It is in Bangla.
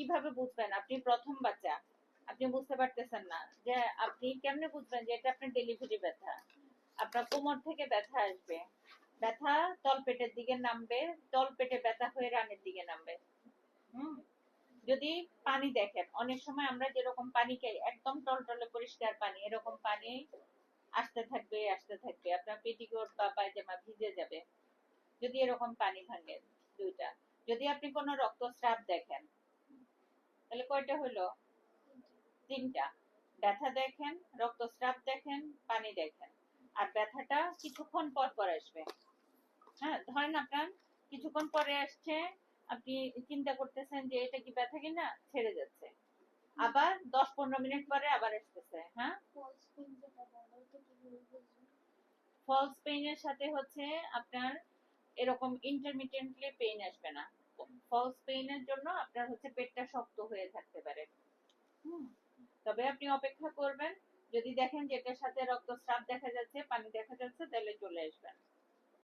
কিভাবে বুঝবেন আপনি প্রথম বাচ্চা, আপনি বুঝতে পারতেছেন না যে আপনি কেমনে বুঝবেন যে এটা আপনার ডেলিভারি ব্যথা? আপনার কোমর থেকে ব্যথা আসবে, ব্যথা তলপেটের দিকে নামবে, তলপেটে ব্যথা হয়ে রানের দিকে নামবে। হুম, যদি পানি দেখেন, অনেক সময় আমরা যেরকম পানি খাই একদম টলটলে পরিষ্কার পানি, এরকম পানি আসতে থাকবে আসতে থাকবে, আপনার পেটিকোট বা পায়জামা ভিজে যাবে যদি এরকম পানি ভাঙে। দুইটা, যদি আপনি কোনো রক্তস্রাব দেখেন, তাহলে কয়টা হলো? তিনটা। ব্যথা দেখেন, রক্তস্রাব দেখেন, পানি দেখেন। আর ব্যথাটা কিছুক্ষণ পর পর আসবে। হ্যাঁ, ধরেন আপনার কিছুক্ষণ পরে আসছে, আপনি চিন্তা করতেছেন যে এটা কি ব্যথা কিনা, ছেড়ে যাচ্ছে, আবার 10-15 মিনিট পরে আবার আসতেছে। হ্যাঁ, ফলস পেইনের সাথে হচ্ছে আপনার এরকম ইন্টারমিটেন্টলি পেইন আসবে না। ফলস পেইনের জন্য আপনার হচ্ছে পেটটা শক্ত হয়ে থাকতে পারে। হুম, তবে আপনি অপেক্ষা করবেন, যদি দেখেন যে এটার সাথে রক্তস্রাব দেখা যাচ্ছে, পানি দেখা যাচ্ছে, তাহলে চলে আসবেন।